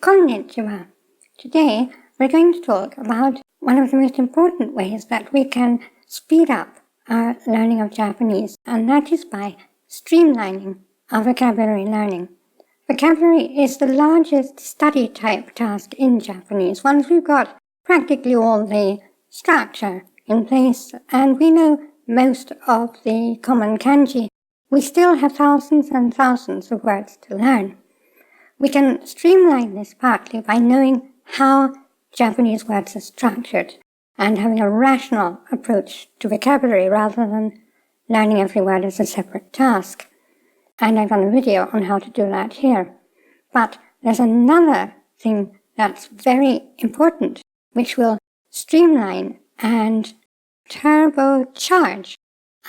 Konnichiwa. Today, we're going to talk about one of the most important ways that we can speed up our learning of Japanese, and that is by streamlining our vocabulary learning. Vocabulary is the largest study type task in Japanese. Once we've got practically all the structure in place and we know most of the common kanji, we still have thousands and thousands of words to learn. We can streamline this partly by knowing how Japanese words are structured and having a rational approach to vocabulary rather than learning every word as a separate task. And I've done a video on how to do that here. But there's another thing that's very important, which will streamline and turbocharge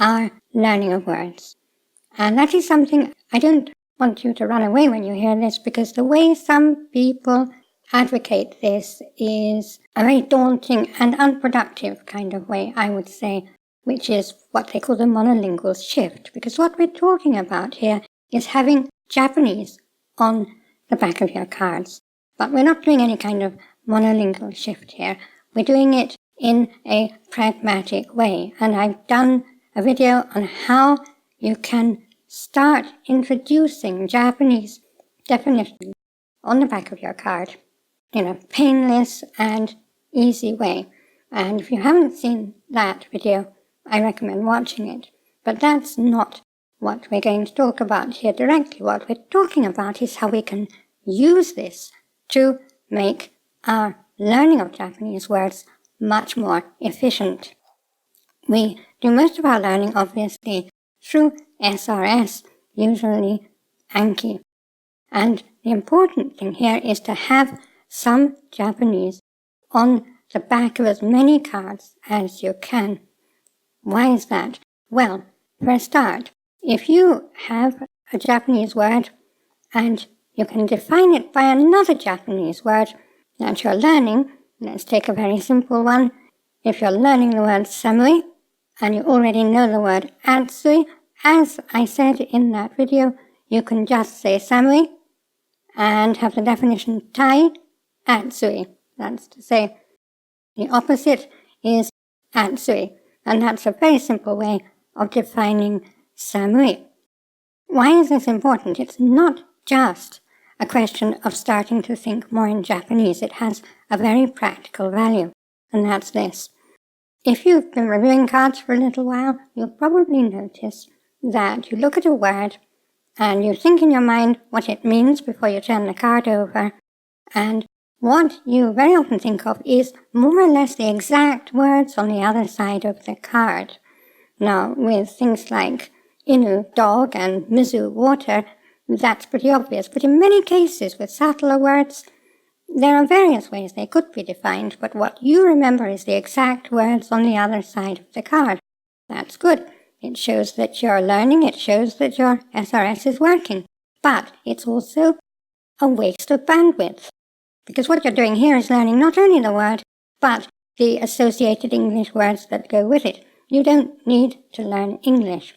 our learning of words. And that is something I don't want you to run away when you hear this, because the way some people advocate this is a very daunting and unproductive kind of way, I would say, which is what they call the monolingual shift. Because what we're talking about here is having Japanese on the back of your cards. But we're not doing any kind of monolingual shift here. We're doing it in a pragmatic way. And I've done a video on how you can start introducing Japanese definitions on the back of your card in a painless and easy way. And if you haven't seen that video, I recommend watching it. But that's not what we're going to talk about here directly. What we're talking about is how we can use this to make our learning of Japanese words much more efficient. We do most of our learning, obviously, through SRS, usually Anki. And the important thing here is to have some Japanese on the back of as many cards as you can. Why is that? Well, for a start, if you have a Japanese word and you can define it by another Japanese word that you're learning, let's take a very simple one. If you're learning the word samui and you already know the word atsui, as I said in that video, you can just say samui and have the definition tai atsui. That's to say, the opposite is atsui. And that's a very simple way of defining samui. Why is this important? It's not just a question of starting to think more in Japanese. It has a very practical value, and that's this. If you've been reviewing cards for a little while, you'll probably notice that you look at a word and you think in your mind what it means before you turn the card over, and what you very often think of is more or less the exact words on the other side of the card. Now, with things like inu, dog, and mizu, water, that's pretty obvious, but in many cases with subtler words, there are various ways they could be defined, but what you remember is the exact words on the other side of the card. That's good. It shows that you're learning, it shows that your SRS is working. But it's also a waste of bandwidth. Because what you're doing here is learning not only the word, but the associated English words that go with it. You don't need to learn English.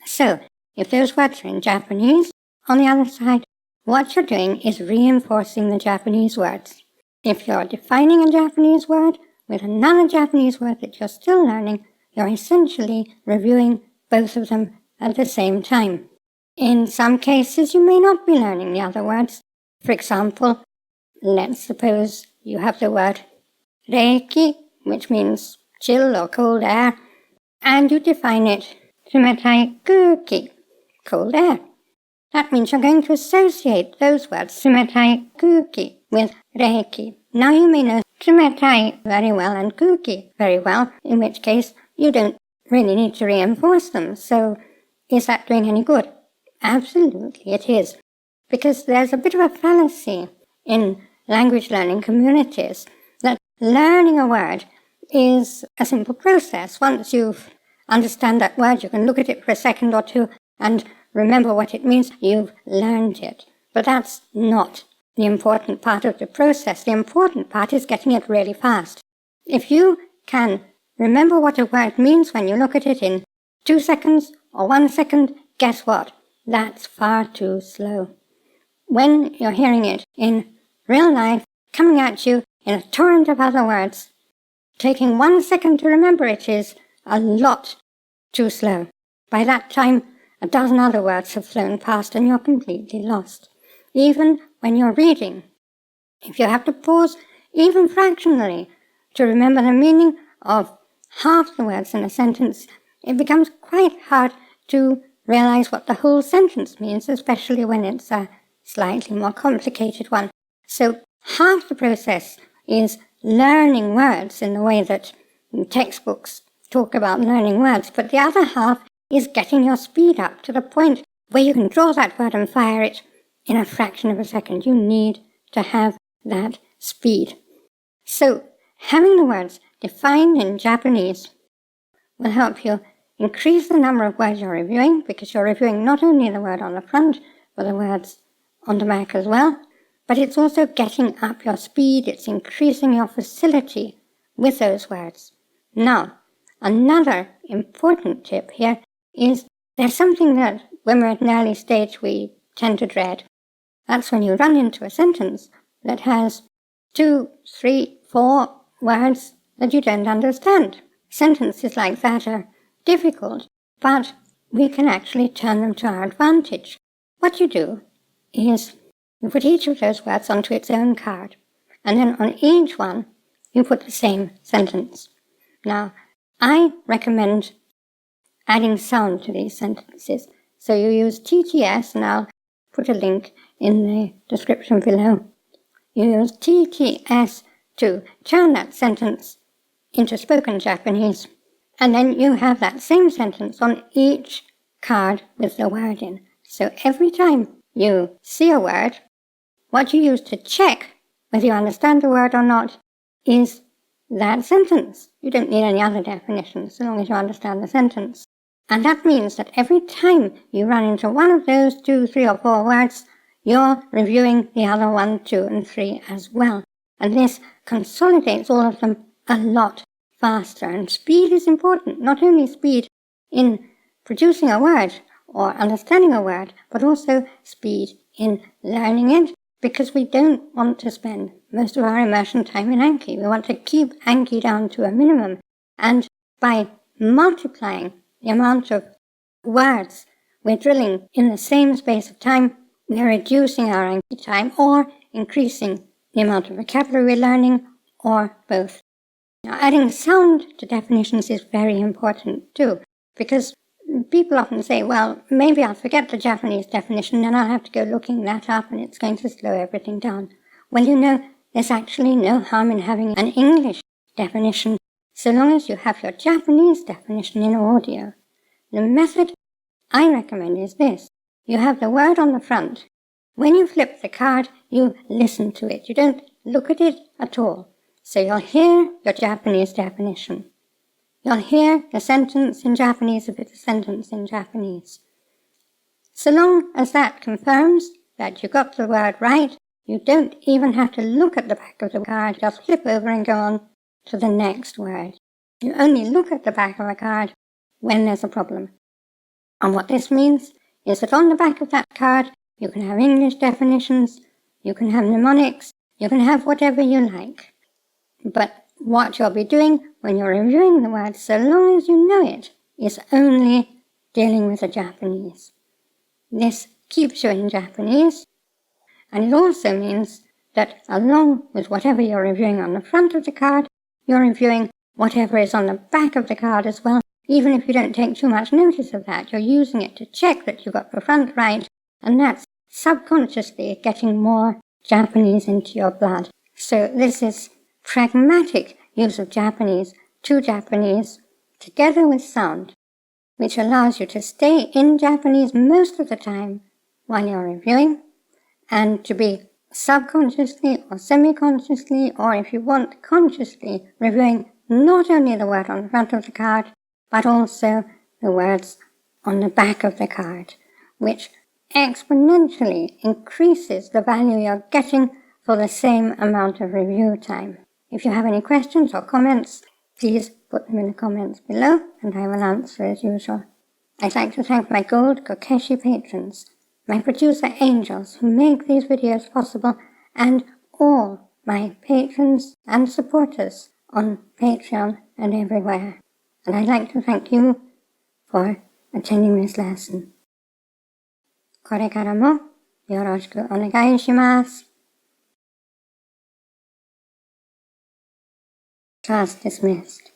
So, if those words are in Japanese, on the other side, what you're doing is reinforcing the Japanese words. If you're defining a Japanese word with another Japanese word that you're still learning, you're essentially reviewing both of them at the same time. In some cases, you may not be learning the other words. For example, let's suppose you have the word reiki, which means chill or cold air, and you define it sumetai kuki, cold air. That means you're going to associate those words, sumetai kuki, with reiki. Now you may know sumetai very well and kuki very well, in which case you don't really need to reinforce them. So is that doing any good? Absolutely it is. Because there's a bit of a fallacy in language learning communities that learning a word is a simple process. Once you understand that word, you can look at it for a second or two and remember what it means. You've learned it. But that's not the important part of the process. The important part is getting it really fast. If you can remember what a word means when you look at it in 2 seconds or 1 second, guess what? That's far too slow. When you're hearing it in real life, coming at you in a torrent of other words. Taking 1 second to remember it is a lot too slow. By that time, a dozen other words have flown past and you're completely lost. Even when you're reading, if you have to pause even fractionally to remember the meaning of half the words in a sentence, it becomes quite hard to realize what the whole sentence means, especially when it's a slightly more complicated one. So half the process is learning words in the way that textbooks talk about learning words, but the other half is getting your speed up to the point where you can draw that word and fire it in a fraction of a second. You need to have that speed. So having the words defined in Japanese will help you increase the number of words you're reviewing, because you're reviewing not only the word on the front, but the words on the back as well, but it's also getting up your speed, it's increasing your facility with those words. Now, another important tip here is there's something that when we're at an early stage we tend to dread. That's when you run into a sentence that has 2, 3, 4 words that you don't understand. Sentences like that are difficult, but we can actually turn them to our advantage. What you do is you put each of those words onto its own card, and then on each one you put the same sentence. Now, I recommend adding sound to these sentences. So you use TTS, and I'll put a link in the description below. You use TTS to turn that sentence into spoken Japanese, and then you have that same sentence on each card with the word in. So every time you see a word, what you use to check whether you understand the word or not is that sentence. You don't need any other definitions so long as you understand the sentence. And that means that every time you run into one of those 2, 3, or 4 words, you're reviewing the other 1, 2, and 3 as well. And this consolidates all of them a lot faster. And speed is important, not only speed in producing a word or understanding a word, but also speed in learning it, because we don't want to spend most of our immersion time in Anki. We want to keep Anki down to a minimum. And by multiplying the amount of words we're drilling in the same space of time, we're reducing our Anki time or increasing the amount of vocabulary we're learning, or both. Now, adding sound to definitions is very important too, because people often say, well, maybe I'll forget the Japanese definition and I'll have to go looking that up and it's going to slow everything down. Well, you know, there's actually no harm in having an English definition so long as you have your Japanese definition in audio. The method I recommend is this. You have the word on the front. When you flip the card, you listen to it. You don't look at it at all. So you'll hear your Japanese definition. You'll hear the sentence in Japanese if it's a sentence in Japanese. So long as that confirms that you got the word right, you don't even have to look at the back of the card. Just flip over and go on to the next word. You only look at the back of a card when there's a problem. And what this means is that on the back of that card, you can have English definitions, you can have mnemonics, you can have whatever you like. But what you'll be doing when you're reviewing the word, so long as you know it, is only dealing with the Japanese. This keeps you in Japanese, and it also means that along with whatever you're reviewing on the front of the card, you're reviewing whatever is on the back of the card as well. Even if you don't take too much notice of that, you're using it to check that you got the front right, and that's subconsciously getting more Japanese into your blood. So this is pragmatic use of Japanese to Japanese together with sound, which allows you to stay in Japanese most of the time while you're reviewing, and to be subconsciously or semi-consciously, or if you want consciously, reviewing not only the word on the front of the card, but also the words on the back of the card, which exponentially increases the value you're getting for the same amount of review time. If you have any questions or comments, please put them in the comments below and I will answer as usual. I'd like to thank my Gold Kokeshi patrons, my producer angels who make these videos possible, and all my patrons and supporters on Patreon and everywhere. And I'd like to thank you for attending this lesson. これからもよろしくお願いします。Class dismissed.